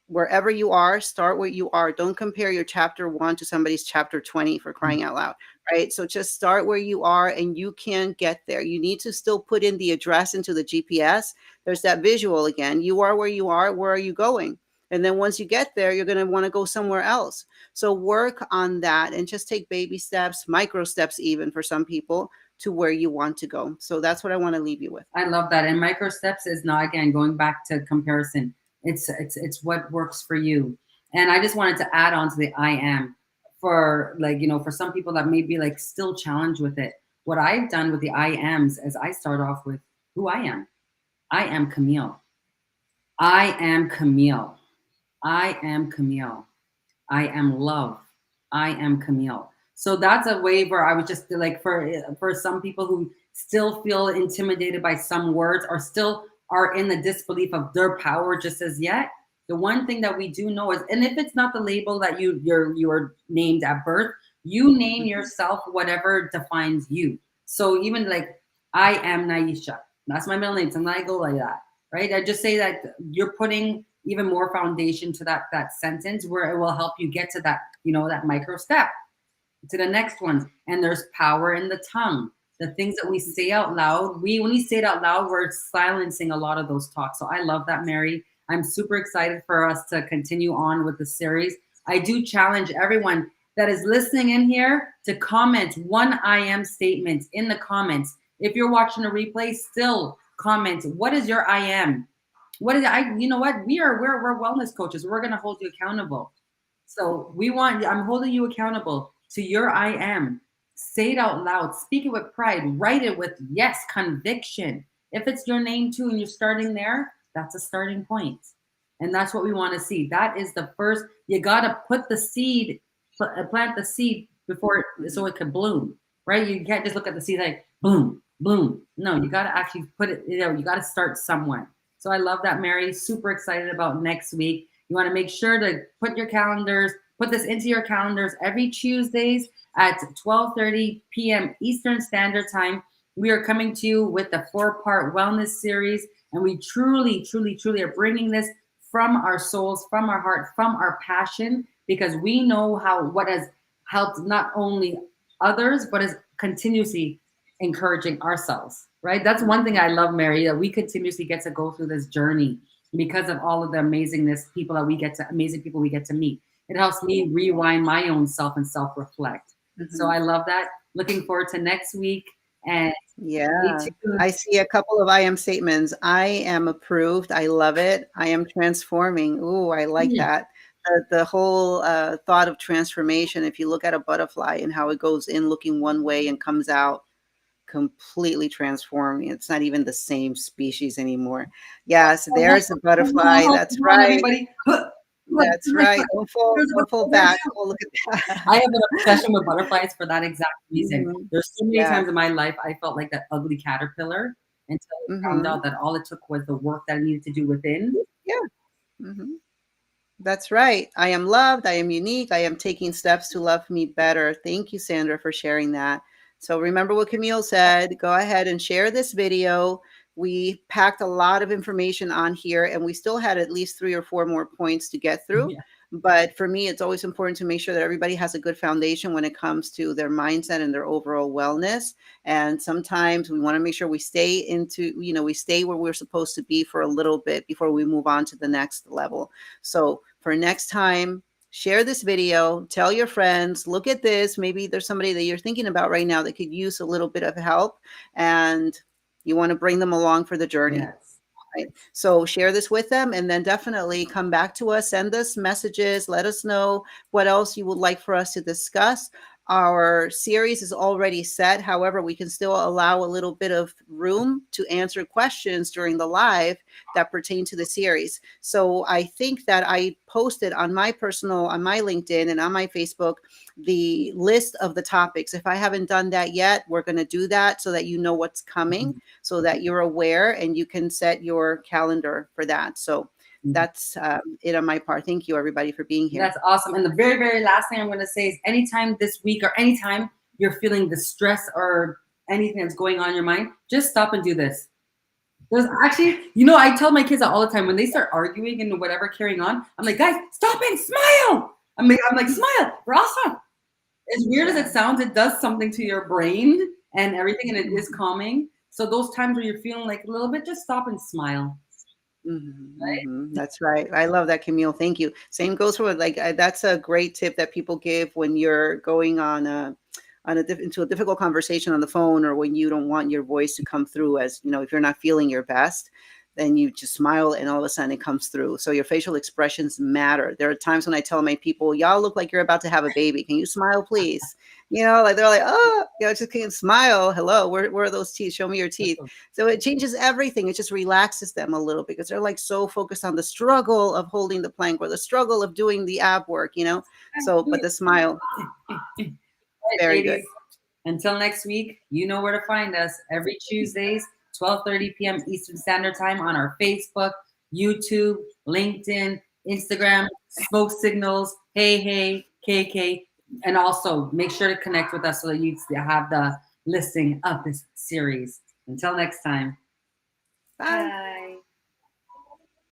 [SPEAKER 1] wherever you are, start where you are. Don't compare your chapter 1 to somebody's chapter 20, for crying out loud, right? So just start where you are, and you can get there. You need to still put in the address into the GPS. There's that visual again. You are where you are. Where are you going? And then once you get there, you're going to want to go somewhere else. So work on that and just take baby steps, micro steps, even for some people, to where you want to go. So that's what I want to leave you with.
[SPEAKER 2] I love that. And micro steps is not, again, going back to comparison. It's what works for you. And I just wanted to add on to the I am for, like, for some people that may be like still challenged with it. What I've done with the I ams is I start off with who I am. I am Camille. I am Camille. I am Camille. I am love. I am Camille. So that's a way where I would just like for some people who still feel intimidated by some words or still are in the disbelief of their power just as yet, the one thing that we do know is, and if it's not the label that you're named at birth, you name
[SPEAKER 1] Mhm.
[SPEAKER 2] yourself whatever defines you. So even like I am Naisha. That's my middle name. Sometimes I go like that, right? I just say that you're putting even more foundation to that sentence where it will help you get to that, that micro step to the next one. And there's power in the tongue. The things that we say out loud, when we say it out loud, we're silencing a lot of those talks. So I love that, Mary. I'm super excited for us to continue on with the series. I do challenge everyone that is listening in here to comment one I am statement in the comments. If you're watching a replay, still comment. What is your I am? What is I? You know what? We're wellness coaches. We're gonna hold you accountable. So I'm holding you accountable to your I am. Say it out loud. Speak it with pride. Write it with, yes, conviction. If it's your name too and you're starting there, that's a starting point. And that's what we want to see. That is the first, you got to put the seed, plant the seed before so it can bloom, right? You can't just look at the seed like, boom, bloom. No, you got to actually put it, you got to start somewhere. So I love that, Mary. Super excited about next week. You want to make sure to put this into your calendars every Tuesdays at 12:30 p.m. Eastern Standard Time. We are coming to you with the 4-part wellness series, and we truly, truly, truly are bringing this from our souls, from our heart, from our passion, because we know what has helped not only others, but is continuously encouraging ourselves, right? That's one thing I love, Mary, that we continuously get to go through this journey because of all of the amazing people we get to meet. It helps me rewind my own self and self-reflect. So I love that. Looking forward to next week. And
[SPEAKER 1] Yeah, I see a couple of I am statements. I am approved. I love it. I am transforming. Ooh, I like that. The whole thought of transformation. If you look at a butterfly and how it goes in looking one way and comes out completely transforming. It's not even the same species anymore. Yes, there's a butterfly. That's right. That's right. Don't fall back. Oh, look at that.
[SPEAKER 2] I have an obsession with butterflies for that exact reason. There's so many
[SPEAKER 1] Yeah.
[SPEAKER 2] times in my life I felt like that ugly caterpillar until I found out that all it took was the work that I needed to do within.
[SPEAKER 1] Yeah. That's right. I am loved. I am unique. I am taking steps to love me better. Thank you, Sandra, for sharing that. So remember what Camille said. Go ahead and share this video. We packed a lot of information on here, and we still had at least 3 or 4 more points to get through.
[SPEAKER 2] Yeah.
[SPEAKER 1] But for me, it's always important to make sure that everybody has a good foundation when it comes to their mindset and their overall wellness. And sometimes we want to make sure we stay we stay where we're supposed to be for a little bit before we move on to the next level. So for next time, share this video, tell your friends, look at this. Maybe there's somebody that you're thinking about right now that could use a little bit of help, and you want to bring them along for the journey.
[SPEAKER 2] Yes.
[SPEAKER 1] Right? So share this with them, and then definitely come back to us, send us messages, let us know what else you would like for us to discuss. Our series is already set. However, we can still allow a little bit of room to answer questions during the live that pertain to the series. So I think that I posted on my LinkedIn and on my Facebook, the list of the topics. If I haven't done that yet, we're going to do that so that you know what's coming, so that you're aware and you can set your calendar for that. So that's it on my part. Thank you, everybody, for being here.
[SPEAKER 2] That's awesome. And the very, very last thing I'm going to say is anytime this week or anytime you're feeling the stress or anything that's going on in your mind, just stop and do this. There's actually, I tell my kids that all the time when they start arguing and whatever carrying on, I'm like, guys, stop and smile. I'm like, smile. We're awesome. As weird as it sounds, it does something to your brain and everything, and it is calming. So those times where you're feeling like a little bit, just stop and smile. Right?
[SPEAKER 1] That's right. I love that, Camille. Thank you. Same goes for that's a great tip that people give when you're going into a difficult conversation on the phone, or when you don't want your voice to come through, as if you're not feeling your best, then you just smile and all of a sudden it comes through. So your facial expressions matter. There are times when I tell my people, y'all look like you're about to have a baby. Can you smile, please? They're like, oh, just can't smile. Hello, where are those teeth? Show me your teeth. So it changes everything. It just relaxes them a little, because they're like so focused on the struggle of holding the plank or the struggle of doing the ab work, So, but the smile, very good.
[SPEAKER 2] Until next week, you know where to find us every Tuesdays, 12:30 p.m. Eastern Standard Time on our Facebook, YouTube, LinkedIn, Instagram, Smoke Signals, Hey, KK. And also make sure to connect with us so that you have the listing of this series. Until next time.
[SPEAKER 1] Bye.
[SPEAKER 3] Bye.